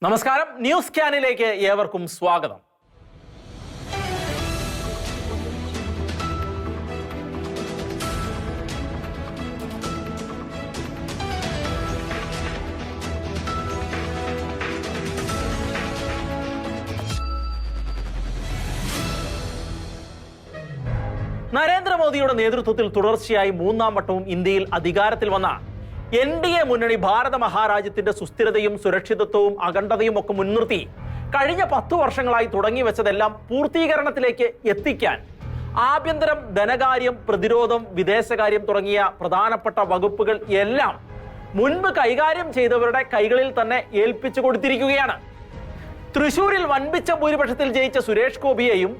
നമസ്കാരം, ന്യൂസ് സ്കാനിലേക്ക് ഏവർക്കും സ്വാഗതം. നരേന്ദ്രമോദിയുടെ നേതൃത്വത്തിൽ തുടർച്ചയായി മൂന്നാം വട്ടവും ഇന്ത്യയിൽ അധികാരത്തിൽ വന്ന NDA മുന്നണി ഭാരത മഹാരാജ്യത്തിന്റെ സുസ്ഥിരതയും സുരക്ഷിതത്വവും അഖണ്ഡതയും ഒക്കെ മുൻനിർത്തി കഴിഞ്ഞ 10 വർഷങ്ങളായി തുടങ്ങി വെച്ചതെല്ലാം പൂർത്തീകരണത്തിലേക്ക് എത്തിക്കാൻ ആഭ്യന്തരം, ധനകാര്യം, പ്രതിരോധം, വിദേശകാര്യം തുടങ്ങിയ പ്രധാനപ്പെട്ട വകുപ്പുകൾ എല്ലാം മുൻപ് കൈകാര്യം ചെയ്തവരുടെ കൈകളിൽ തന്നെ ഏൽപ്പിച്ചു കൊടുത്തിരിക്കുകയാണ്. തൃശൂരിൽ വൻപിച്ച ഭൂരിപക്ഷത്തിൽ ജയിച്ച സുരേഷ് ഗോപിയെയും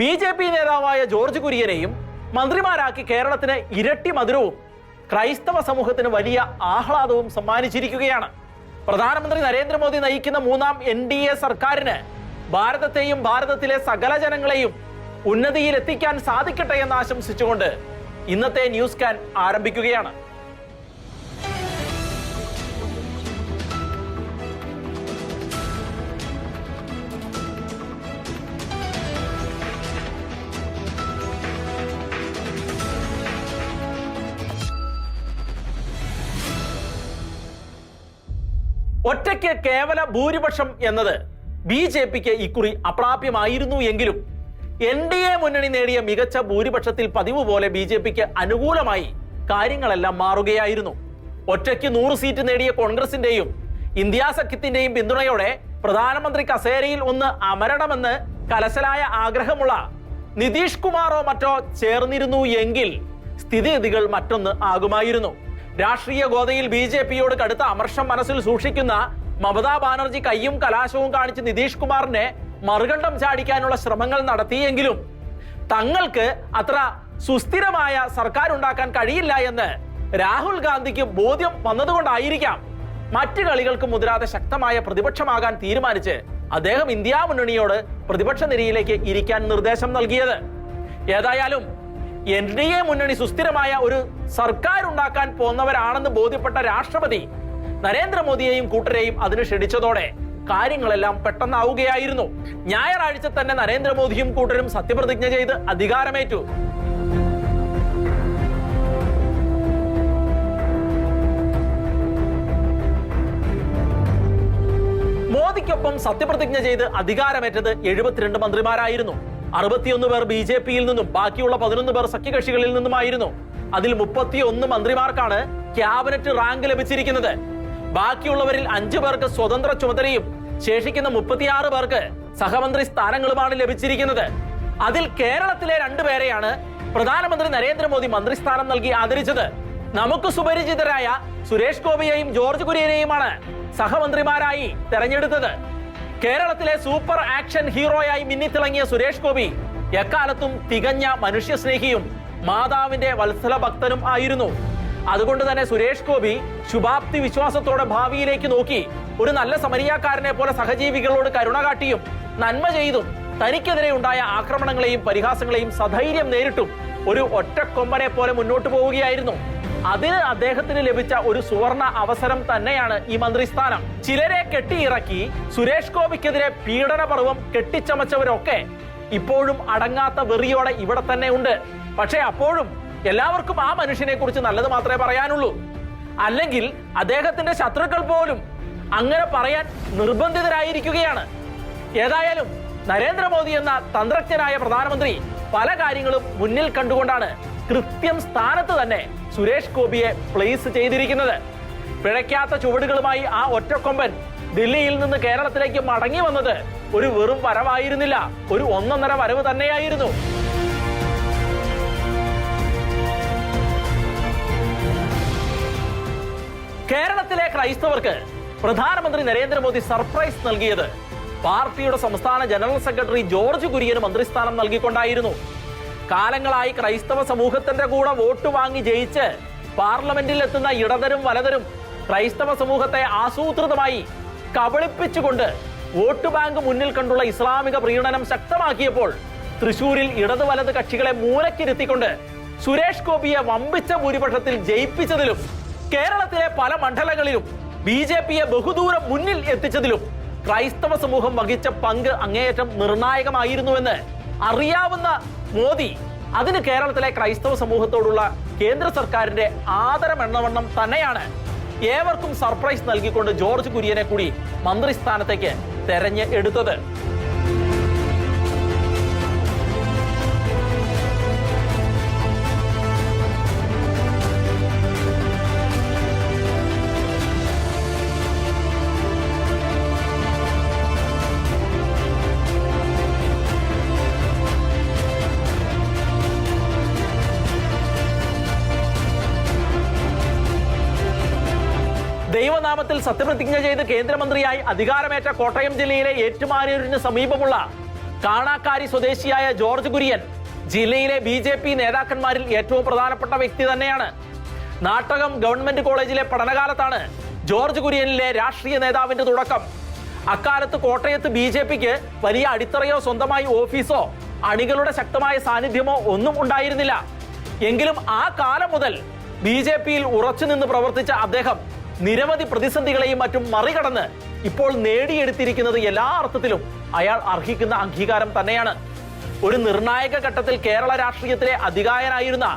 BJP നേതാവായ ജോർജ് കുര്യനെയും മന്ത്രിമാരാക്കി കേരളത്തിന് ഇരട്ടി മധുരവും ക്രൈസ്തവ സമൂഹത്തിന് വലിയ ആഹ്ലാദവും സമ്മാനിച്ചിരിക്കുകയാണ്. പ്രധാനമന്ത്രി നരേന്ദ്രമോദി നയിക്കുന്ന മൂന്നാം NDA സർക്കാരിന് ഭാരതത്തെയും ഭാരതത്തിലെ സകല ജനങ്ങളെയും ഉന്നതിയിൽ എത്തിക്കാൻ സാധിക്കട്ടെ എന്ന് ആശംസിച്ചുകൊണ്ട് ഇന്നത്തെ ന്യൂസ് സ്കാൻ ആരംഭിക്കുകയാണ്. ഒറ്റയ്ക്ക് കേവല ഭൂരിപക്ഷം എന്നത് BJPക്ക് ഇക്കുറി അപ്രാപ്യമായിരുന്നു എങ്കിലും NDA മുന്നണി നേടിയ മികച്ച ഭൂരിപക്ഷത്തിൽ പതിവ് പോലെ BJPക്ക് അനുകൂലമായി കാര്യങ്ങളെല്ലാം മാറുകയായിരുന്നു. ഒറ്റയ്ക്ക് 100 സീറ്റ് നേടിയ കോൺഗ്രസിന്റെയും ഇന്ത്യ സഖ്യത്തിന്റെയും പിന്തുണയോടെ പ്രധാനമന്ത്രി കസേരയിൽ ഒന്ന് അമരണമെന്ന് കലശലായ ആഗ്രഹമുള്ള നിതീഷ് കുമാറോ മറ്റോ ചേർന്നിരുന്നു എങ്കിൽ സ്ഥിതിഗതികൾ മറ്റൊന്ന് ആകുമായിരുന്നു. രാഷ്ട്രീയ ഗോതയിൽ BJPയോട് കടുത്ത അമർഷം മനസ്സിൽ സൂക്ഷിക്കുന്ന മമതാ ബാനർജി കയ്യും കലാശവും കാണിച്ച് നിതീഷ് കുമാറിനെ മറുകണ്ഠം ചാടിക്കാനുള്ള ശ്രമങ്ങൾ നടത്തിയെങ്കിലും തങ്ങൾക്ക് അത്ര സുസ്ഥിരമായ സർക്കാർ ഉണ്ടാക്കാൻ കഴിയില്ല എന്ന് രാഹുൽ ഗാന്ധിക്ക് ബോധ്യം വന്നതുകൊണ്ടായിരിക്കാം മറ്റു കളികൾക്ക് മുതിരാതെ ശക്തമായ പ്രതിപക്ഷമാകാൻ തീരുമാനിച്ച് അദ്ദേഹം ഇന്ത്യ മുന്നണിയോട് പ്രതിപക്ഷ നിരയിലേക്ക് ഇരിക്കാൻ നിർദ്ദേശം നൽകിയത്. ഏതായാലും NDA മുന്നണി സുസ്ഥിരമായ ഒരു സർക്കാർ ഉണ്ടാക്കാൻ പോന്നവരാണെന്ന് ബോധ്യപ്പെട്ട രാഷ്ട്രപതി നരേന്ദ്രമോദിയെയും കൂട്ടരെയും അതിന് ക്ഷണിച്ചതോടെ കാര്യങ്ങളെല്ലാം പെട്ടെന്നാവുകയായിരുന്നു. ഞായറാഴ്ച തന്നെ നരേന്ദ്രമോദിയും കൂട്ടരും സത്യപ്രതിജ്ഞ ചെയ്ത് അധികാരമേറ്റു. മോദിക്കൊപ്പം സത്യപ്രതിജ്ഞ ചെയ്ത് അധികാരമേറ്റത് 72 മന്ത്രിമാരായിരുന്നു. 61 പേർ BJPയിൽ നിന്നും ബാക്കിയുള്ള 11 പേർ സഖ്യകക്ഷികളിൽ നിന്നുമായിരുന്നു. അതിൽ 31 മന്ത്രിമാർക്കാണ് ക്യാബിനറ്റ് റാങ്ക് ലഭിച്ചിരിക്കുന്നത്. ബാക്കിയുള്ളവരിൽ 5 പേർക്ക് സ്വതന്ത്ര ചുമതലയും ശേഷിക്കുന്ന 36 പേർക്ക് സഹമന്ത്രി സ്ഥാനങ്ങളുമാണ് ലഭിച്ചിരിക്കുന്നത്. അതിൽ കേരളത്തിലെ 2 പേരെയാണ് പ്രധാനമന്ത്രി നരേന്ദ്രമോദി മന്ത്രിസ്ഥാനം നൽകി ആദരിച്ചത്. നമുക്ക് സുപരിചിതരായ സുരേഷ് ഗോപിയെയും ജോർജ് കുര്യനെയുമാണ് സഹമന്ത്രിമാരായി തെരഞ്ഞെടുത്തത്. കേരളത്തിലെ സൂപ്പർ ആക്ഷൻ ഹീറോയായി മിന്നിത്തിളങ്ങിയ സുരേഷ് ഗോപി എക്കാലത്തും തികഞ്ഞ മനുഷ്യസ്നേഹിയും മാതാവിന്റെ വത്സല ഭക്തനും ആയിരുന്നു. അതുകൊണ്ട് തന്നെ സുരേഷ് ഗോപി ശുഭാപ്തി വിശ്വാസത്തോടെ ഭാവിയിലേക്ക് നോക്കി ഒരു നല്ല സമരിയാക്കാരനെ പോലെ സഹജീവികളോട് കരുണ കാട്ടിയും നന്മ ചെയ്തും തനിക്കെതിരെ ഉണ്ടായ ആക്രമണങ്ങളെയും പരിഹാസങ്ങളെയും സധൈര്യം നേരിട്ടും ഒരു ഒറ്റക്കൊമ്പനെ പോലെ മുന്നോട്ട് പോവുകയായിരുന്നു. അതിന് അദ്ദേഹത്തിന് ലഭിച്ച ഒരു സുവർണ അവസരം തന്നെയാണ് ഈ മന്ത്രിസ്ഥാനം. ചിലരെ കെട്ടിയിറക്കി സുരേഷ് ഗോപിക്കെതിരെ പീഡന പർവം കെട്ടിച്ചമച്ചവരൊക്കെ ഇപ്പോഴും അടങ്ങാത്ത വെറിയോടെ ഇവിടെ തന്നെ ഉണ്ട്. പക്ഷേ അപ്പോഴും എല്ലാവർക്കും ആ മനുഷ്യനെ കുറിച്ച് നല്ലത് മാത്രമേ പറയാനുള്ളൂ. അല്ലെങ്കിൽ അദ്ദേഹത്തിന്റെ ശത്രുക്കൾ പോലും അങ്ങനെ പറയാൻ നിർബന്ധിതരായിരിക്കുകയാണ്. ഏതായാലും നരേന്ദ്രമോദി എന്ന തന്ത്രജ്ഞനായ പ്രധാനമന്ത്രി പല കാര്യങ്ങളും മുന്നിൽ കണ്ടുകൊണ്ടാണ് കൃത്യം സ്ഥാനത്ത് തന്നെ സുരേഷ് ഗോപിയെ പ്ലേസ് ചെയ്തിരിക്കുന്നത്. പിഴയ്ക്കാത്ത ചുവടുകളുമായി ആ ഒറ്റക്കൊമ്പൻ ദില്ലിയിൽ നിന്ന് കേരളത്തിലേക്ക് മടങ്ങി വന്നത് ഒരു വെറും വരവായിരുന്നില്ല, ഒരു 1.5 വരവ് തന്നെയായിരുന്നു. കേരളത്തിലെ ക്രൈസ്തവർക്ക് പ്രധാനമന്ത്രി നരേന്ദ്രമോദി സർപ്രൈസ് നൽകിയത് പാർട്ടിയുടെ സംസ്ഥാന ജനറൽ സെക്രട്ടറി ജോർജ് കുര്യന് മന്ത്രിസ്ഥാനം നൽകിക്കൊണ്ടായിരുന്നു. കാലങ്ങളായി ക്രൈസ്തവ സമൂഹത്തിന്റെ കൂടെ വോട്ട് വാങ്ങി ജയിച്ച് പാർലമെന്റിൽ എത്തുന്ന ഇടതരും വലതരും ക്രൈസ്തവ സമൂഹത്തെ ആസൂത്രിതമായി കബളിപ്പിച്ചുകൊണ്ട് വോട്ട് ബാങ്ക് മുന്നിൽ കണ്ടുള്ള ഇസ്ലാമിക പ്രീണനം ശക്തമാക്കിയപ്പോൾ തൃശൂരിൽ ഇടത് വലത് കക്ഷികളെ മൂലക്കിരുത്തിക്കൊണ്ട് സുരേഷ് ഗോപിയെ വമ്പിച്ച ഭൂരിപക്ഷത്തിൽ ജയിപ്പിച്ചതിലും കേരളത്തിലെ പല മണ്ഡലങ്ങളിലും BJPയെ ബഹുദൂരം മുന്നിൽ എത്തിച്ചതിലും ക്രൈസ്തവ സമൂഹം വഹിച്ച പങ്ക് അങ്ങേയറ്റം നിർണായകമായിരുന്നുവെന്ന് അറിയാവുന്ന മോദി അതിന് കേരളത്തിലെ ക്രൈസ്തവ സമൂഹത്തോടുള്ള കേന്ദ്ര സർക്കാരിന്റെ ആദരമെണ്ണവണ്ണം തന്നെയാണ് ഏവർക്കും സർപ്രൈസ് നൽകിക്കൊണ്ട് ജോർജ് കുര്യനെ കൂടി മന്ത്രിസ്ഥാനത്തേക്ക് തെരഞ്ഞ് എടുത്തത്. ദൈവനാമത്തിൽ സത്യപ്രതിജ്ഞ ചെയ്ത് കേന്ദ്രമന്ത്രിയായി അധികാരമേറ്റ കോട്ടയം ജില്ലയിലെ ഏറ്റുമാനൂരിന് സമീപമുള്ള കാണാക്കാരി സ്വദേശിയായ ജോർജ് കുര്യൻ ജില്ലയിലെ BJP നേതാക്കന്മാരിൽ ഏറ്റവും പ്രധാനപ്പെട്ട വ്യക്തി തന്നെയാണ്. നാട്ടകം ഗവൺമെന്റ് കോളേജിലെ പഠനകാലത്താണ് ജോർജ് കുര്യനിലെ രാഷ്ട്രീയ നേതാവിന്റെ തുടക്കം. അക്കാലത്ത് കോട്ടയത്ത് BJPക്ക് വലിയ അടിത്തറയോ സ്വന്തമായി ഓഫീസോ അണികളുടെ ശക്തമായ സാന്നിധ്യമോ ഒന്നും ഉണ്ടായിരുന്നില്ല. എങ്കിലും ആ കാലം മുതൽ BJPയിൽ ഉറച്ചുനിന്ന് പ്രവർത്തിച്ച അദ്ദേഹം നിരവധി പ്രതിസന്ധികളെയും മറ്റും മറികടന്ന് ഇപ്പോൾ നേടിയെടുത്തിരിക്കുന്നത് എല്ലാ അർത്ഥത്തിലും അയാൾ അർഹിക്കുന്ന അംഗീകാരം തന്നെയാണ്. ഒരു നിർണായക ഘട്ടത്തിൽ കേരള രാഷ്ട്രീയത്തിലെ അധികായനായിരുന്ന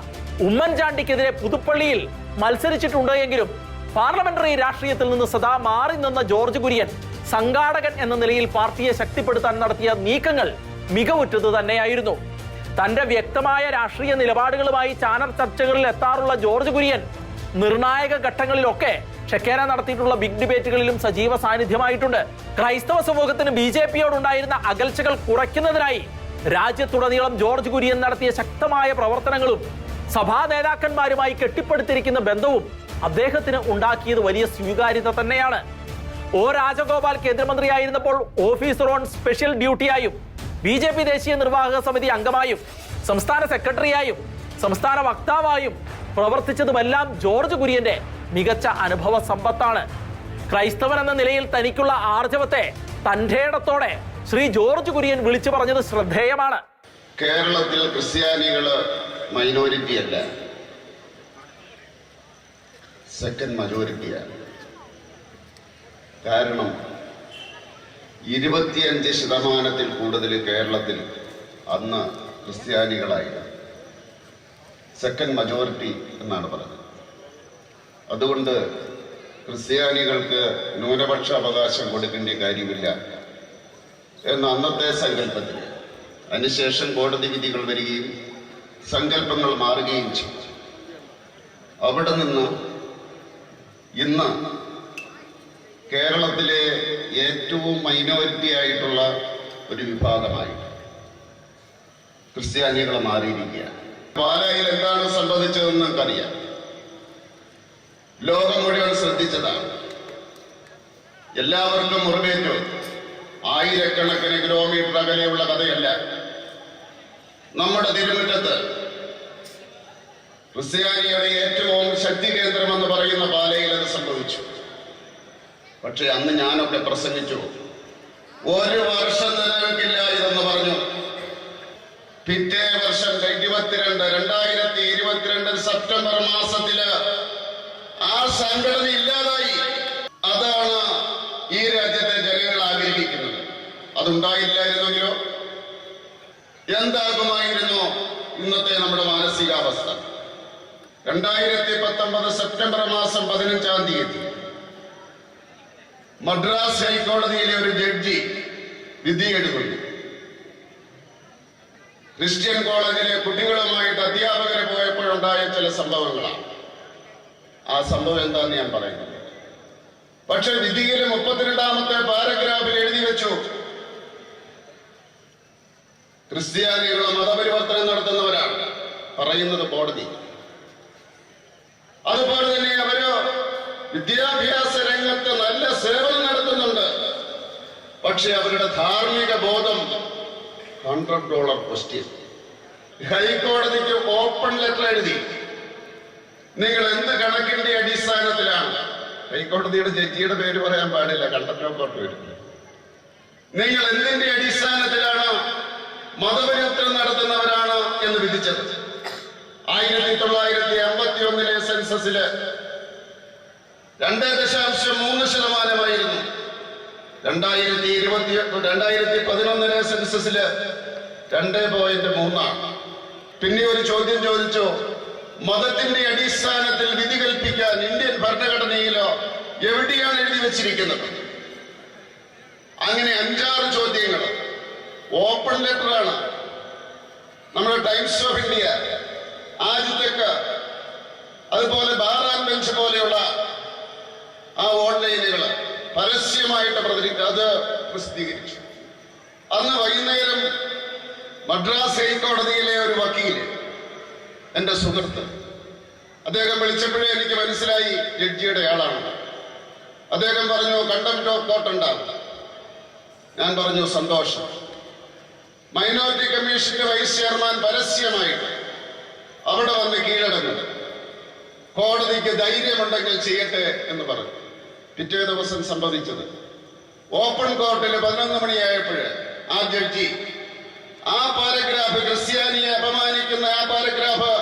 ഉമ്മൻചാണ്ടിക്കെതിരെ പുതുപ്പള്ളിയിൽ മത്സരിച്ചിട്ടുണ്ട് എങ്കിലും പാർലമെന്ററി രാഷ്ട്രീയത്തിൽ നിന്ന് സദാ മാറി നിന്ന ജോർജ് കുര്യൻ സംഘാടകൻ എന്ന നിലയിൽ പാർട്ടിയെ ശക്തിപ്പെടുത്താൻ നടത്തിയ നീക്കങ്ങൾ മികവുറ്റത് തന്നെയായിരുന്നു. തന്റെ വ്യക്തമായ രാഷ്ട്രീയ നിലപാടുകളുമായി ചാനൽ ചർച്ചകളിൽ എത്താറുള്ള ജോർജ് കുര്യൻ നിർണായക ഘട്ടങ്ങളിലൊക്കെ ഷെക്കേന നടത്തിയിട്ടുള്ള ബിഗ് ഡിബേറ്റുകളിലും സജീവ സാന്നിധ്യമായിട്ടുണ്ട്. ക്രൈസ്തവ സമൂഹത്തിന് BJPയോടുണ്ടായിരുന്ന അകൽച്ചകൾ കുറയ്ക്കുന്നതിനായി രാജ്യത്തുടനീളം ജോർജ് കുര്യൻ നടത്തിയ ശക്തമായ പ്രവർത്തനങ്ങളും സഭാ നേതാക്കന്മാരുമായി കെട്ടിപ്പടുത്തിരിക്കുന്ന ബന്ധവും അദ്ദേഹത്തിന് ഉണ്ടാക്കിയത് വലിയ സ്വീകാര്യത തന്നെയാണ്. O രാജഗോപാൽ കേന്ദ്രമന്ത്രിയായിരുന്നപ്പോൾ ഓഫീസർ ഓൺ സ്പെഷ്യൽ ഡ്യൂട്ടിയായും BJP ദേശീയ നിർവാഹക സമിതി അംഗമായും സംസ്ഥാന സെക്രട്ടറിയായും സംസ്ഥാന വക്താവായും പ്രവർത്തിച്ചതുമെല്ലാം ജോർജ് കുര്യന്റെ മികച്ച അനുഭവ സമ്പത്താണ്. ക്രൈസ്തവൻ എന്ന നിലയിൽ തനിക്കുള്ള ആർജവത്തെ തന്റേടത്തോടെ ശ്രീ ജോർജ് കുര്യൻ വിളിച്ചു പറഞ്ഞത് ശ്രദ്ധേയമാണ്. കേരളത്തിൽ ക്രിസ്ത്യാനികള് മൈനോറിറ്റി അല്ല, സെക്കൻഡ് മജോറിറ്റിയാണ്. കാരണം 25% കൂടുതൽ കേരളത്തിൽ അന്ന് ക്രിസ്ത്യാനികളായിരുന്നു. സെക്കൻഡ് മജോറിറ്റി എന്നാണ് പറഞ്ഞത്. അതുകൊണ്ട് ക്രിസ്ത്യാനികൾക്ക് ന്യൂനപക്ഷ അവകാശം കൊടുക്കേണ്ട കാര്യമില്ല എന്ന അന്നത്തെ സങ്കല്പത്തിൽ അതിനുശേഷം കോടതി വിധികൾ വരികയും സങ്കല്പങ്ങൾ മാറുകയും ചെയ്തു. അവിടെ നിന്ന് ഇന്ന് കേരളത്തിലെ ഏറ്റവും മൈനോറിറ്റി ആയിട്ടുള്ള ഒരു വിഭാഗമായി ക്രിസ്ത്യാനികൾ മാറിയിരിക്കുകയാണ്. പാലായിൽ എന്താണ് സംഭവിച്ചതെന്ന് നമുക്കറിയാം. ലോകം മുഴുവൻ ശ്രദ്ധിച്ചതാണ്. എല്ലാവർക്കും മുറിവേറ്റു. ആയിരക്കണക്കിന് കിലോമീറ്റർ അകലെയുള്ള കഥയല്ല. നമ്മുടെ തിരുമുറ്റത്ത് ക്രിസ്ത്യാനിയുടെ ഏറ്റവും ശക്തി കേന്ദ്രമെന്ന് പറയുന്ന പാലയിൽ അത് സംഭവിച്ചു. പക്ഷെ അന്ന് ഞാനൊക്കെ പ്രസംഗിച്ചു, 1 വർഷം നിലനിൽക്കില്ല ഇതെന്ന് പറഞ്ഞു. പിറ്റേ വർഷം 2022 സെപ്റ്റംബർ മാസത്തില് ആ സംഘടന ഇല്ലാതായി. അതാണ് ഈ രാജ്യത്തെ ജനങ്ങൾ ആഗ്രഹിക്കുന്നത്. അതുണ്ടായില്ലായിരുന്നെങ്കിലോ എന്താകുമായിരുന്നു ഇന്നത്തെ നമ്മുടെ മാനസികാവസ്ഥ? 2019 സെപ്റ്റംബർ മാസം 15-ാം തീയതി മദ്രാസ് ഹൈക്കോടതിയിലെ ഒരു ജഡ്ജി വിധി എഴുതുന്നു. ക്രിസ്ത്യൻ കോളേജിലെ കുട്ടികളുമായിട്ട് അധ്യാപകരെ പോയപ്പോഴുണ്ടായ ചില സംഭവങ്ങളാണ്. ആ സംഭവം എന്താന്ന് ഞാൻ പറയുന്നത്. പക്ഷെ വിധിയിലെ 32-ാമത്തെ പാരഗ്രാഫിൽ എഴുതി വെച്ചു, ക്രിസ്ത്യാനികൾ മതപരിവർത്തനം നടത്തുന്നവരാണ് പറയുന്നത് കോടതി. അതുപോലെ തന്നെ അവര് വിദ്യാഭ്യാസ രംഗത്ത് നല്ല സേവനം നടത്തുന്നുണ്ട്. പക്ഷെ അവരുടെ ധാർമ്മിക ബോധം $100 ക്വസ്റ്റ്യൻ. ഹൈക്കോടതിക്ക് ഓപ്പൺ ലെറ്റർ എഴുതി, നിങ്ങൾ എന്ത് കണക്കിന്റെ അടിസ്ഥാനത്തിലാണ്, ഹൈക്കോടതിയുടെ ജഡ്ജിയുടെ പേര് പറയാൻ പാടില്ല, കണ്ടക്ടർ കോർട്ട് വരുന്നത്, നിങ്ങൾ എന്തിന്റെ അടിസ്ഥാനത്തിലാണ് മതപരിവർത്തനം നടത്തുന്നവരാണ് എന്ന് വിധിച്ചത്? 1951 സെൻസസില് 2.3% 2011 സെൻസസില് 2.3. പിന്നെ ഒരു ചോദ്യം ചോദിച്ചു, മതത്തിന്റെ അടിസ്ഥാനത്തിൽ വിധി കൽപ്പിക്കാൻ ഇന്ത്യൻ ഭരണഘടനയിലോ എവിടെയാണ് എഴുതി വെച്ചിരിക്കുന്നത്? അങ്ങനെ 5-6 ചോദ്യങ്ങൾ. ഓപ്പൺ ലെറ്ററാണ്. നമ്മുടെ ടൈംസ് ഓഫ് ഇന്ത്യ, ആദ്യത്തേക്ക്, അതുപോലെ ബാർ ആൻഡ് ബെഞ്ച് പോലെയുള്ള ആ ഓൺലൈനുകൾ പരസ്യമായിട്ട് അത് പ്രസിദ്ധീകരിച്ചു. അന്ന് വൈകുന്നേരം മദ്രാസ് ഹൈക്കോടതിയിലെ ഒരു വക്കീല്, എൻ്റെ സുഹൃത്ത്, അദ്ദേഹം വിളിച്ചപ്പോഴേ എനിക്ക് മനസ്സിലായി ജഡ്ജിയുടെ ആളാണ്. അദ്ദേഹം പറഞ്ഞു, കണ്ടംപ്റ്റ് ഓഫ് കോർട്ട് ഉണ്ടാവും. ഞാൻ പറഞ്ഞു, സന്തോഷം. മൈനോറിറ്റി കമ്മീഷന്റെ വൈസ് ചെയർമാൻ പരസ്യമായിട്ട് അവിടെ വന്ന് കീഴടങ്ങുന്നു. കോടതിക്ക് ധൈര്യമുണ്ടെങ്കിൽ ചെയ്യട്ടെ എന്ന് പറഞ്ഞു. പിറ്റേ ദിവസം സംഭവിച്ചത്, ഓപ്പൺ കോർട്ടിൽ 11 മണിയായപ്പോഴ് ആ ജഡ്ജി ആ പാരഗ്രാഫ്, ക്രിസ്ത്യാനിയെ അപമാനിക്കുന്ന ആ പാരഗ്രാഫ്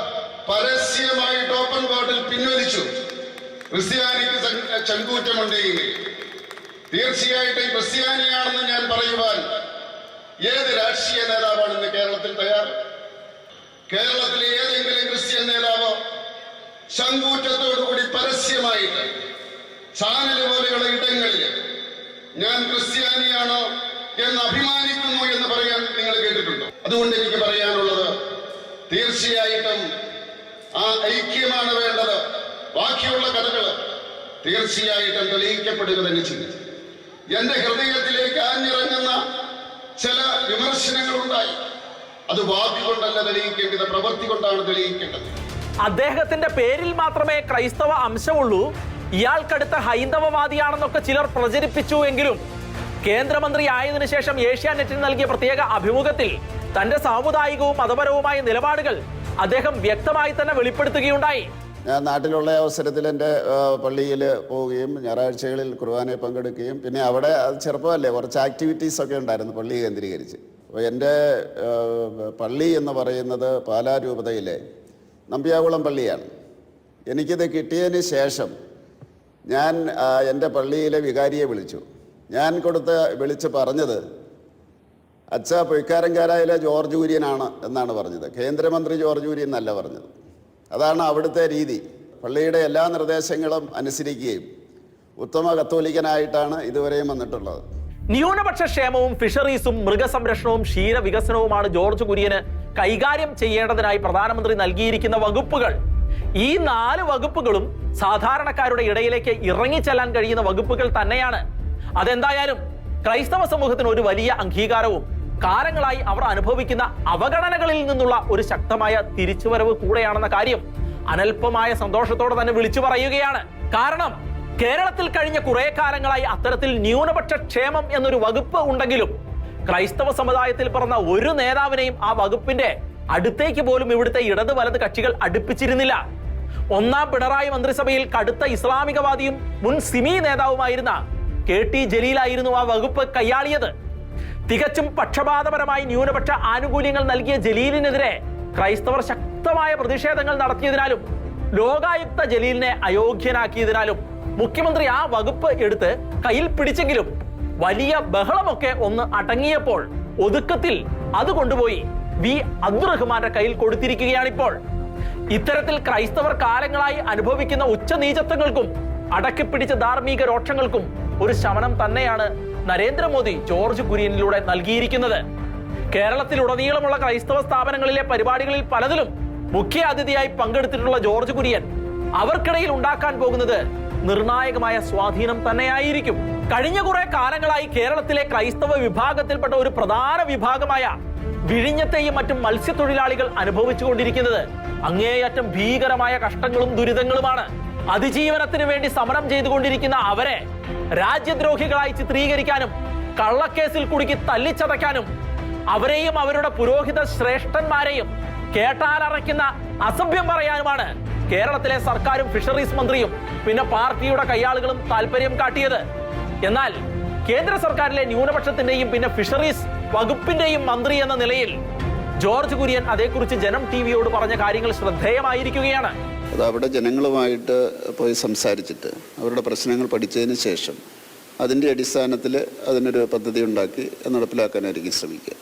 പരസ്യമായിട്ട് ഓപ്പൺ കോർട്ടിൽ പിൻവലിച്ചു. ക്രിസ്ത്യാനിക്ക് ചങ്കൂറ്റമുണ്ടെങ്കിൽ തീർച്ചയായിട്ടും ക്രിസ്ത്യാനിയാണെന്ന് ഞാൻ പറയുവാൻ ഏത് രാഷ്ട്രീയ നേതാവാണ് ഇന്ന് കേരളത്തിൽ തയ്യാർ? കേരളത്തിലെ ഏതെങ്കിലും ക്രിസ്ത്യൻ നേതാവോ ചങ്കൂറ്റത്തോടുകൂടി പരസ്യമായിട്ട് ചാനൽ പോലെയുള്ള ഇടങ്ങളിൽ ഞാൻ ക്രിസ്ത്യാനിയാണോ എന്ന് അഭിമാനിക്കുന്നു എന്ന് പറയാൻ നിങ്ങൾ കേട്ടിട്ടുണ്ടോ? അതുകൊണ്ട് എനിക്ക് പറയാനുള്ളത്, തീർച്ചയായിട്ടും ആ ഐക്യമാണ് വേണ്ടത്. ബാക്കിയുള്ള കഥകൾ തീർച്ചയായിട്ടും തെളിയിക്കപ്പെടുക തന്നെ ചെയ്യും. എന്റെ ഹൃദയത്തിലേക്ക് ആഞ്ഞിറങ്ങുന്ന ചില വിമർശനങ്ങളുണ്ടായി. അത് വാക്ക് കൊണ്ടല്ല തെളിയിക്കേണ്ടത്, പ്രവൃത്തി കൊണ്ടാണ് തെളിയിക്കേണ്ടത്. അദ്ദേഹത്തിന്റെ പേരിൽ മാത്രമേ ക്രൈസ്തവ അംശമുള്ളൂ, ഇയാൾക്കടുത്ത ഹൈന്ദവവാദിയാണെന്നൊക്കെ ചിലർ പ്രചരിപ്പിച്ചു എങ്കിലും കേന്ദ്രമന്ത്രി ആയതിനു ശേഷം ഏഷ്യാനെറ്റിന് നൽകിയ പ്രത്യേക അഭിമുഖത്തിൽ തന്റെ സാമുദായികവും മതപരവുമായ നിലപാടുകൾ അദ്ദേഹം വ്യക്തമായി തന്നെ വെളിപ്പെടുത്തുകയുണ്ടായി. ഞാൻ നാട്ടിലുള്ള അവസരത്തിൽ എൻ്റെ പള്ളിയിൽ പോവുകയും ഞായറാഴ്ചകളിൽ കുർബാനയിൽ പങ്കെടുക്കുകയും പിന്നെ അവിടെ അത് ചെറുപ്പമല്ലേ, കുറച്ച് ആക്ടിവിറ്റീസൊക്കെ ഉണ്ടായിരുന്നു പള്ളി കേന്ദ്രീകരിച്ച്. അപ്പോൾ എൻ്റെ പള്ളി എന്ന് പറയുന്നത് പാലാ രൂപതയിലെ നമ്പ്യാകുളം പള്ളിയാണ്. എനിക്കിത് കിട്ടിയതിന് ശേഷം ഞാൻ എൻ്റെ പള്ളിയിലെ വികാരിയെ വിളിച്ചു. ഞാൻ വിളിച്ച് പറഞ്ഞത്, അച്ഛാ പൊയ്ക്കാരൻകാരായിലെ ജോർജ് കുര്യനാണ് എന്നാണ് പറഞ്ഞത്. കേന്ദ്രമന്ത്രി ജോർജ് കുര്യൻ എന്നല്ല പറഞ്ഞത്. അതാണ് അവിടുത്തെ രീതി. പള്ളിയുടെ എല്ലാ നിർദ്ദേശങ്ങളും അനുസരിക്കുകയും ഉത്തമ കത്തോലിക്കനായിട്ടാണ് ഇതുവരെയും വന്നിട്ടുള്ളത്. ന്യൂനപക്ഷ ക്ഷേമവും ഫിഷറീസും മൃഗസംരക്ഷണവും ക്ഷീരവികസനവുമാണ് ജോർജ് കുര്യന് കൈകാര്യം ചെയ്യേണ്ടതിനായി പ്രധാനമന്ത്രി നൽകിയിരിക്കുന്ന വകുപ്പുകൾ. ഈ 4 വകുപ്പുകളും സാധാരണക്കാരുടെ ഇടയിലേക്ക് ഇറങ്ങിച്ചെല്ലാൻ കഴിയുന്ന വകുപ്പുകൾ തന്നെയാണ്. അതെന്തായാലും ക്രൈസ്തവ സമൂഹത്തിന് ഒരു വലിയ അംഗീകാരവും കാലങ്ങളായി അവർ അനുഭവിക്കുന്ന അവഗണനകളിൽ നിന്നുള്ള ഒരു ശക്തമായ തിരിച്ചുവരവ് കൂടെയാണെന്ന കാര്യം അനൽപമായ സന്തോഷത്തോടെ തന്നെ വിളിച്ചു പറയുകയാണ്. കാരണം കേരളത്തിൽ കഴിഞ്ഞ കുറെ കാലങ്ങളായി അത്തരത്തിൽ ന്യൂനപക്ഷ ക്ഷേമം എന്നൊരു വകുപ്പ് ഉണ്ടെങ്കിലും ക്രൈസ്തവ സമുദായത്തിൽ പറഞ്ഞ ഒരു നേതാവിനെയും ആ വകുപ്പിന്റെ അടുത്തേക്ക് പോലും ഇവിടുത്തെ ഇടത് വലത് കക്ഷികൾ അടുപ്പിച്ചിരുന്നില്ല. 1ാം പിണറായി മന്ത്രിസഭയിൽ കടുത്ത ഇസ്ലാമികവാദിയും മുൻ സിമി നേതാവുമായിരുന്ന KT ജലീലായിരുന്നു ആ വകുപ്പ് കൈയാളിയത്. തികച്ചും പക്ഷപാതപരമായി ന്യൂനപക്ഷ ആനുകൂല്യങ്ങൾ നൽകിയ ജലീലിനെതിരെ ക്രൈസ്തവർ ശക്തമായ പ്രതിഷേധങ്ങൾ നടത്തിയതിനാലും ലോകായുക്ത ജലീലിനെ അയോഗ്യനാക്കിയതിനാലും മുഖ്യമന്ത്രി ആ വകുപ്പ് എടുത്ത് കയ്യിൽ പിടിച്ചെങ്കിലും വലിയ ബഹളമൊക്കെ ഒന്ന് അടങ്ങിയപ്പോൾ ഒതുക്കത്തിൽ അത് കൊണ്ടുപോയി വി അബ്ദുറഹ്മാന്റെ കയ്യിൽ കൊടുത്തിരിക്കുകയാണിപ്പോൾ. ഇത്തരത്തിൽ ക്രൈസ്തവർ കാലങ്ങളായി അനുഭവിക്കുന്ന ഉച്ചനീചത്വങ്ങൾക്കും അടക്കിപ്പിടിച്ച ധാർമ്മിക രോക്ഷങ്ങൾക്കും ഒരു ശമനം തന്നെയാണ് നരേന്ദ്രമോദി ജോർജ് കുര്യനിലൂടെ നൽകിയിരിക്കുന്നത്. കേരളത്തിലുടനീളമുള്ള ക്രൈസ്തവ സ്ഥാപനങ്ങളിലെ പരിപാടികളിൽ പലതിലും മുഖ്യ അതിഥിയായി പങ്കെടുത്തിട്ടുള്ള ജോർജ് കുര്യൻ അവർക്കിടയിൽ ഉണ്ടാക്കാൻ പോകുന്നത് നിർണായകമായ സ്വാധീനം തന്നെയായിരിക്കും. കഴിഞ്ഞ കുറെ കാലങ്ങളായി കേരളത്തിലെ ക്രൈസ്തവ വിഭാഗത്തിൽപ്പെട്ട ഒരു പ്രധാന വിഭാഗമായ വിഴിഞ്ഞത്തെയും മറ്റും മത്സ്യത്തൊഴിലാളികൾ അനുഭവിച്ചുകൊണ്ടിരിക്കുന്നത് അങ്ങേയറ്റം ഭീകരമായ കഷ്ടങ്ങളും ദുരിതങ്ങളുമാണ്. അതിജീവനത്തിന് വേണ്ടി സമരം ചെയ്തുകൊണ്ടിരിക്കുന്ന അവരെ രാജ്യദ്രോഹികളായി ചിത്രീകരിക്കാനും കള്ളക്കേസിൽ കുടുക്കി തല്ലിച്ചതയ്ക്കാനും അവരെയും അവരുടെ പുരോഹിത ശ്രേഷ്ഠന്മാരെയും കേട്ടാലറയ്ക്കുന്ന അസഭ്യം പറയാനുമാണ് കേരളത്തിലെ സർക്കാരും ഫിഷറീസ് മന്ത്രിയും പിന്നെ പാർട്ടിയുടെ കയ്യാളുകളും താല്പര്യം കാട്ടിയത്. എന്നാൽ കേന്ദ്ര സർക്കാരിലെ ന്യൂനപക്ഷത്തിന്റെയും പിന്നെ ഫിഷറീസ് വകുപ്പിന്റെയും മന്ത്രി എന്ന നിലയിൽ ജോർജ് കുര്യൻ അതേക്കുറിച്ച് ജനം ടിവിയോട് പറഞ്ഞ കാര്യങ്ങൾ ശ്രദ്ധേയമായിരിക്കുകയാണ്. അത് അവിടെ ജനങ്ങളുമായിട്ട് പോയി സംസാരിച്ചിട്ട് അവരുടെ പ്രശ്നങ്ങൾ പഠിച്ചതിന് ശേഷം അതിൻ്റെ അടിസ്ഥാനത്തിൽ അതിനൊരു പദ്ധതി ഉണ്ടാക്കി നടപ്പിലാക്കാനായിരിക്കും ശ്രമിക്കുക.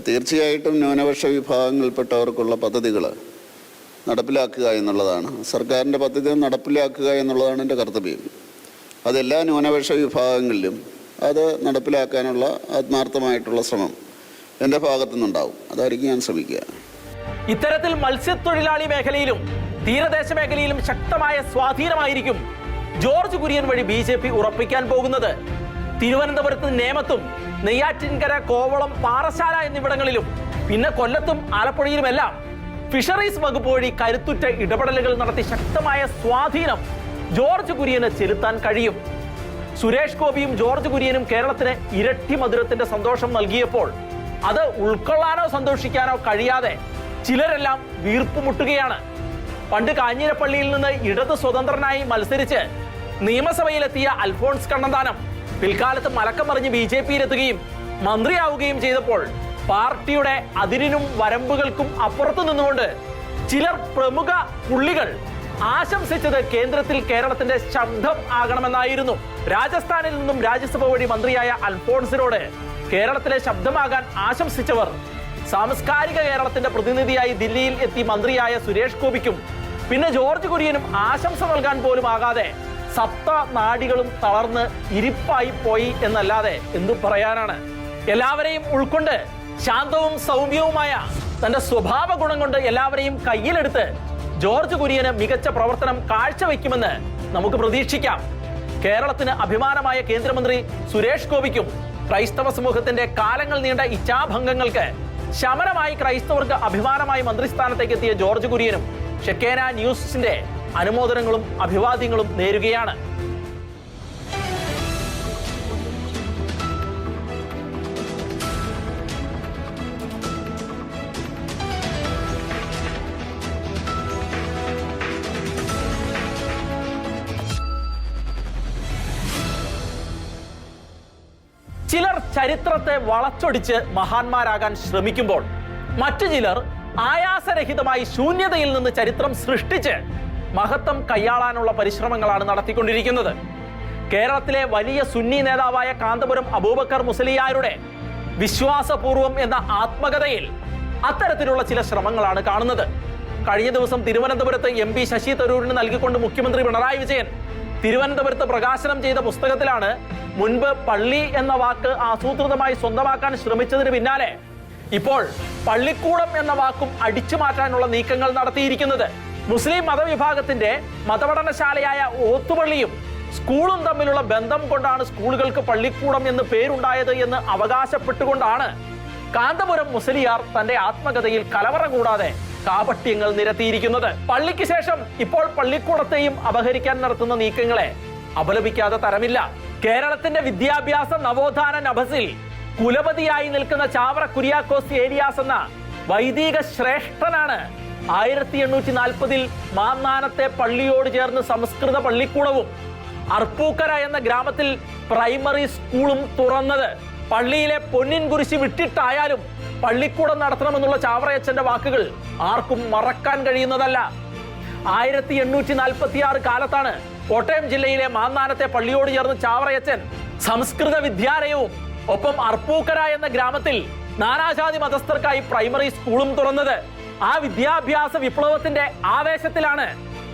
തീർച്ചയായിട്ടും ന്യൂനപക്ഷ വിഭാഗങ്ങളിൽപ്പെട്ടവർക്കുള്ള പദ്ധതികൾ നടപ്പിലാക്കുക എന്നുള്ളതാണ് സർക്കാരിൻ്റെ പദ്ധതി നടപ്പിലാക്കുക എന്നുള്ളതാണ് എൻ്റെ കർത്തവ്യം. അതെല്ലാ ന്യൂനപക്ഷ വിഭാഗങ്ങളിലും അത് നടപ്പിലാക്കാനുള്ള ആത്മാർത്ഥമായിട്ടുള്ള ശ്രമം എൻ്റെ ഭാഗത്തു നിന്നുണ്ടാവും. അതായിരിക്കും ഞാൻ ശ്രമിക്കുക. ഇത്തരത്തിൽ മത്സ്യത്തൊഴിലാളി മേഖലയിലും തീരദേശ മേഖലയിലും ശക്തമായ സ്വാധീനമായിരിക്കും ജോർജ് കുര്യൻ വഴി BJP ഉറപ്പിക്കാൻ പോകുന്നത്. തിരുവനന്തപുരത്ത് നേമത്തും നെയ്യാറ്റിൻകര, കോവളം, പാറശാല എന്നിവിടങ്ങളിലും പിന്നെ കൊല്ലത്തും ആലപ്പുഴയിലുമെല്ലാം ഫിഷറീസ് വകുപ്പ് വഴി കരുത്തുറ്റ ഇടപെടലുകൾ നടത്തി ശക്തമായ സ്വാധീനം ജോർജ് കുര്യന് ചെലുത്താൻ കഴിയും. സുരേഷ് ഗോപിയും ജോർജ് കുര്യനും കേരളത്തിന് ഇരട്ടി മധുരത്തിന്റെ സന്തോഷം നൽകിയപ്പോൾ അത് ഉൾക്കൊള്ളാനോ സന്തോഷിക്കാനോ കഴിയാതെ ചിലരെല്ലാം വീർപ്പുമുട്ടുകയാണ്. പണ്ട് കാഞ്ഞിരപ്പള്ളിയിൽ നിന്ന് ഇടത് സ്വതന്ത്രനായി മത്സരിച്ച് നിയമസഭയിലെത്തിയ അൽഫോൺസ് കണ്ണന്താനം പിൽക്കാലത്ത് മലക്കം മറിഞ്ഞ് BJPയിലെത്തുകയും മന്ത്രിയാവുകയും ചെയ്തപ്പോൾ പാർട്ടിയുടെ അതിരിനും വരമ്പുകൾക്കും അപ്പുറത്തു നിന്നുകൊണ്ട് ചിലർ പ്രമുഖ പുള്ളികൾ ആശംസിച്ചത് കേന്ദ്രത്തിൽ കേരളത്തിന്റെ ശബ്ദം ആകണമെന്നായിരുന്നു. രാജസ്ഥാനിൽ നിന്നും രാജ്യസഭ വഴി മന്ത്രിയായ അൽഫോൺസിനോട് കേരളത്തിലെ ശബ്ദമാകാൻ ആശംസിച്ചവർ സാംസ്കാരിക കേരളത്തിന്റെ പ്രതിനിധിയായി ദില്ലിയിൽ എത്തി മന്ത്രിയായ സുരേഷ് ഗോപിക്കും പിന്നെ ജോർജ് കുര്യനും ആശംസ നൽകാൻ പോലും ആകാതെ സപ്ത നാഡികളും തളർന്ന് ഇരിപ്പായി പോയി എന്നല്ലാതെ എന്തു പറയാനാണ്. എല്ലാവരെയും ഉൾക്കൊണ്ട് ശാന്തവും സൗമ്യവുമായ തന്റെ സ്വഭാവ ഗുണം കൊണ്ട് എല്ലാവരെയും കയ്യിലെടുത്ത് ജോർജ് കുര്യന് മികച്ച പ്രവർത്തനം കാഴ്ചവെക്കുമെന്ന് നമുക്ക് പ്രതീക്ഷിക്കാം. കേരളത്തിന് അഭിമാനമായ കേന്ദ്രമന്ത്രി സുരേഷ് ഗോപിക്കും ക്രൈസ്തവ സമൂഹത്തിന്റെ കാലങ്ങൾ നീണ്ട ഇച്ഛാഭംഗങ്ങൾക്ക് ശമനമായി ക്രൈസ്തവർക്ക് അഭിമാനമായി മന്ത്രിസ്ഥാനത്തേക്ക് എത്തിയ ജോർജ് കുര്യനും ഷെക്കേന ന്യൂസിന്റെ അനുമോദനങ്ങളും അഭിവാദ്യങ്ങളും നേരുകയാണ്. ചിലർ ചരിത്രത്തെ വളച്ചൊടിച്ച് മഹാന്മാരാകാൻ ശ്രമിക്കുമ്പോൾ മറ്റു ചിലർ ആയാസരഹിതമായി ശൂന്യതയിൽ നിന്ന് ചരിത്രം സൃഷ്ടിച്ച് മഹത്വം കൈയാളാനുള്ള പരിശ്രമങ്ങളാണ് നടത്തിക്കൊണ്ടിരിക്കുന്നത്. കേരളത്തിലെ വലിയ സുന്നി നേതാവായ കാന്തപുരം അബൂബക്കർ മുസ്ലിയാരുടെ വിശ്വാസപൂർവം എന്ന ആത്മകഥയിൽ അത്തരത്തിലുള്ള ചില ശ്രമങ്ങളാണ് കാണുന്നത്. കഴിഞ്ഞ ദിവസം തിരുവനന്തപുരത്ത് MP ശശി തരൂരിന് നൽകിക്കൊണ്ട് മുഖ്യമന്ത്രി പിണറായി വിജയൻ തിരുവനന്തപുരത്ത് പ്രകാശനം ചെയ്ത പുസ്തകത്തിലാണ് മുൻപ് പള്ളി എന്ന വാക്ക് ആസൂത്രിതമായി സ്വന്തമാക്കാൻ ശ്രമിച്ചതിന് പിന്നാലെ ഇപ്പോൾ പള്ളിക്കൂടം എന്ന വാക്കും അടിച്ചു മാറ്റാനുള്ള നീക്കങ്ങൾ നടത്തിയിരിക്കുന്നത്. മുസ്ലിം മതവിഭാഗത്തിന്റെ മതപഠനശാലയായ ഓത്തുപള്ളിയും സ്കൂളും തമ്മിലുള്ള ബന്ധം കൊണ്ടാണ് സ്കൂളുകൾക്ക് പള്ളിക്കൂടം എന്ന് പേരുണ്ടായത് എന്ന് അവകാശപ്പെട്ടുകൊണ്ടാണ് കാന്തപുരം മുസ്ലിയാർ തന്റെ ആത്മകഥയിൽ കലവറ കൂടാതെ കാപട്യങ്ങൾ നിരത്തിയിരിക്കുന്നത്. പള്ളിക്ക് ശേഷം ഇപ്പോൾ പള്ളിക്കൂടത്തെയും അപഹരിക്കാൻ നടത്തുന്ന നീക്കങ്ങളെ അപലപിക്കാതെ തരമില്ല. കേരളത്തിന്റെ വിദ്യാഭ്യാസ നവോത്ഥാന നഭസിൽ കുലപതിയായി നിൽക്കുന്ന ചാവറ കുര്യാക്കോസ് ഏലിയാസ് എന്ന വൈദിക ശ്രേഷ്ഠനാണ് 1840 മാന്നാനത്തെ പള്ളിയോട് ചേർന്ന് സംസ്കൃത പള്ളിക്കൂടവും അർപ്പൂക്കര എന്ന ഗ്രാമത്തിൽ പ്രൈമറി സ്കൂളും തുറന്നത്. പള്ളിയിലെ പൊന്നിൻ കുരിശ് വിട്ടിട്ടായാലും പള്ളിക്കൂടം നടത്തണമെന്നുള്ള ചാവറയച്ചന്റെ വാക്കുകൾ ആർക്കും മറക്കാൻ കഴിയുന്നതല്ല. 1846 കാലത്താണ് കോട്ടയം ജില്ലയിലെ മാന്നാനത്തെ പള്ളിയോട് ചേർന്ന് ചാവറയച്ചൻ സംസ്കൃത വിദ്യാലയവും ഒപ്പം അർപ്പൂക്കര എന്ന ഗ്രാമത്തിൽ നാനാജാതി മതസ്ഥർക്കായി പ്രൈമറി സ്കൂളും തുറന്നത്. ആ വിദ്യാഭ്യാസ വിപ്ലവത്തിന്റെ ആവേശത്തിലാണ്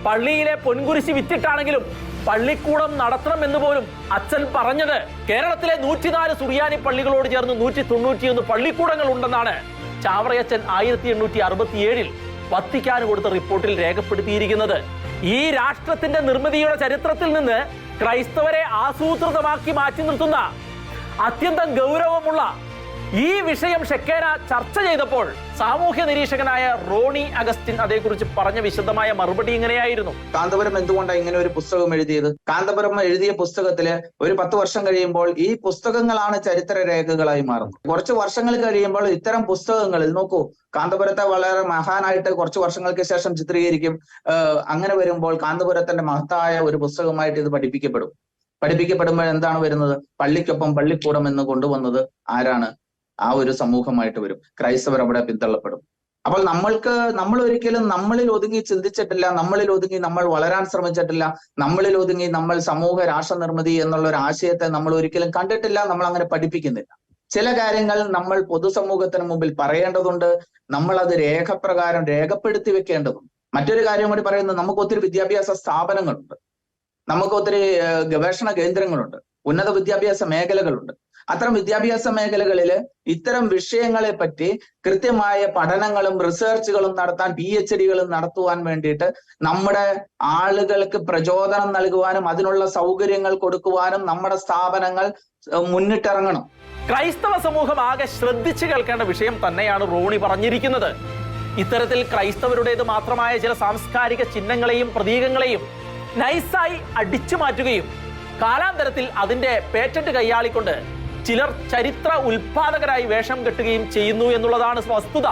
പള്ളിയിലെ പൊൻകുരിശി വിറ്റിട്ടാണെങ്കിലും പള്ളിക്കൂടം നടത്തണം എന്ന് പോലും അച്ഛൻ പറഞ്ഞത്. കേരളത്തിലെ 104 സുറിയാനി പള്ളികളോട് ചേർന്ന് 191 പള്ളിക്കൂടങ്ങൾ ഉണ്ടെന്നാണ് ചാവറയച്ചൻ 1867 വത്തിക്കാന് കൊടുത്ത റിപ്പോർട്ടിൽ രേഖപ്പെടുത്തിയിരിക്കുന്നത്. ഈ രാഷ്ട്രത്തിന്റെ നിർമ്മിതിയുടെ ചരിത്രത്തിൽ നിന്ന് ക്രൈസ്തവരെ ആസൂത്രിതമാക്കി മാറ്റി നിർത്തുന്ന അത്യന്തം ഗൗരവമുള്ള ഈ വിഷയം ഷെക്കേന ചർച്ച ചെയ്തപ്പോൾ സാമൂഹ്യ നിരീക്ഷകനായ റോണി അഗസ്റ്റിൻ അതേക്കുറിച്ച് പറഞ്ഞ വിശദമായ മറുപടി ഇങ്ങനെയായിരുന്നു. കാന്തപുരം എന്തുകൊണ്ടാണ് ഇങ്ങനെ ഒരു പുസ്തകം എഴുതിയത്? കാന്തപുരം എഴുതിയ പുസ്തകത്തില് ഒരു 10 വർഷം കഴിയുമ്പോൾ ഈ പുസ്തകങ്ങളാണ് ചരിത്ര രേഖകളായി മാറുന്നത്. കുറച്ച് വർഷങ്ങൾ കഴിയുമ്പോൾ ഇത്തരം പുസ്തകങ്ങളിൽ നോക്കൂ, കാന്തപുരത്തെ വളരെ മഹാനായിട്ട് കുറച്ച് വർഷങ്ങൾക്ക് ശേഷം ചിത്രീകരിക്കും. അങ്ങനെ വരുമ്പോൾ കാന്തപുരത്തിന്റെ മഹത്തായ ഒരു പുസ്തകമായിട്ട് ഇത് പഠിപ്പിക്കപ്പെടുമ്പോൾ എന്താണ് വരുന്നത്? പള്ളിക്കൊപ്പം പള്ളിക്കൂടം എന്ന് കൊണ്ടുവന്നത് ആരാണ്? ആ ഒരു സമൂഹമായിട്ട് വരും. ക്രൈസ്തവർ അവിടെ പിന്തള്ളപ്പെടും. അപ്പോൾ നമ്മൾ ഒരിക്കലും നമ്മളിൽ ഒതുങ്ങി ചിന്തിച്ചിട്ടില്ല, നമ്മളിൽ ഒതുങ്ങി നമ്മൾ വളരാൻ ശ്രമിച്ചിട്ടില്ല, നമ്മളിൽ ഒതുങ്ങി നമ്മൾ സമൂഹ രാഷ്ട്ര നിർമ്മിതി എന്നുള്ള ഒരു ആശയത്തെ നമ്മൾ ഒരിക്കലും കണ്ടിട്ടില്ല, നമ്മൾ അങ്ങനെ പഠിപ്പിക്കുന്നില്ല. ചില കാര്യങ്ങൾ നമ്മൾ പൊതുസമൂഹത്തിന് മുമ്പിൽ പറയേണ്ടതുണ്ട്, നമ്മൾ അത് രേഖപ്രകാരം രേഖപ്പെടുത്തി വെക്കേണ്ടതുണ്ട്. മറ്റൊരു കാര്യം കൂടി പറയുന്നത്, നമുക്ക് ഒത്തിരി വിദ്യാഭ്യാസ സ്ഥാപനങ്ങളുണ്ട്, നമുക്ക് ഒത്തിരി ഗവേഷണ കേന്ദ്രങ്ങളുണ്ട്, ഉന്നത വിദ്യാഭ്യാസ മേഖലകളുണ്ട്. അത്തരം വിദ്യാഭ്യാസ മേഖലകളിൽ ഇത്തരം വിഷയങ്ങളെ പറ്റി കൃത്യമായ പഠനങ്ങളും റിസർച്ചുകളും നടത്താൻ, PhDകളും നടത്തുവാൻ വേണ്ടിയിട്ട് നമ്മുടെ ആളുകൾക്ക് പ്രചോദനം നൽകുവാനും അതിനുള്ള സൗകര്യങ്ങൾ കൊടുക്കുവാനും നമ്മുടെ സ്ഥാപനങ്ങൾ മുന്നിട്ടിറങ്ങണം. ക്രൈസ്തവ സമൂഹം ആകെ ശ്രദ്ധിച്ചു കേൾക്കേണ്ട വിഷയം തന്നെയാണ് റോണി പറഞ്ഞിരിക്കുന്നത്. ഇത്തരത്തിൽ ക്രൈസ്തവരുടേത് മാത്രമായ ചില സാംസ്കാരിക ചിഹ്നങ്ങളെയും പ്രതീകങ്ങളെയും നൈസായി അടിച്ചു മാറ്റുകയും കാലാന്തരത്തിൽ അതിന്റെ പേറ്റന്റ് കൈയാളിക്കൊണ്ട് ചിലർ ചരിത്ര ഉൽപാദകരായി വേഷം കെട്ടുകയും ചെയ്യുന്നു എന്നുള്ളതാണ് വസ്തുത.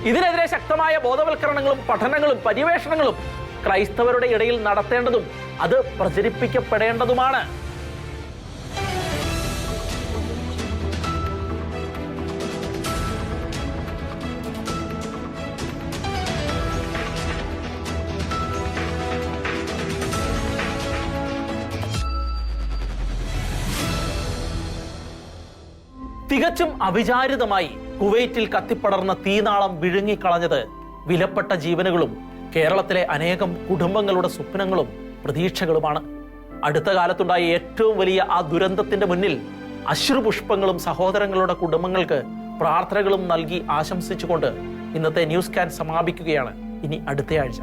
ഇതിനെതിരെ ശക്തമായ ബോധവൽക്കരണങ്ങളും പഠനങ്ങളും പര്യവേഷണങ്ങളും ക്രൈസ്തവരുടെ ഇടയിൽ നടത്തേണ്ടതും അത് പ്രചരിപ്പിക്കപ്പെടേണ്ടതുമാണ്. തികച്ചും അവിചാരിതമായി കുവൈറ്റിൽ കത്തിപ്പടർന്ന തീനാളം വിഴുങ്ങിക്കളഞ്ഞത് വിലപ്പെട്ട ജീവനുകളും കേരളത്തിലെ അനേകം കുടുംബങ്ങളുടെ സ്വപ്നങ്ങളും പ്രതീക്ഷകളുമാണ്. അടുത്ത കാലത്തുണ്ടായ ഏറ്റവും വലിയ ആ ദുരന്തത്തിന്റെ മുന്നിൽ അശ്രുപുഷ്പങ്ങളും സഹോദരങ്ങളുടെ കുടുംബങ്ങൾക്ക് പ്രാർത്ഥനകളും നൽകി ആശംസിച്ചുകൊണ്ട് ഇന്നത്തെ ന്യൂസ് ക്യാൻ സമാപിക്കുകയാണ്. ഇനി അടുത്തയാഴ്ച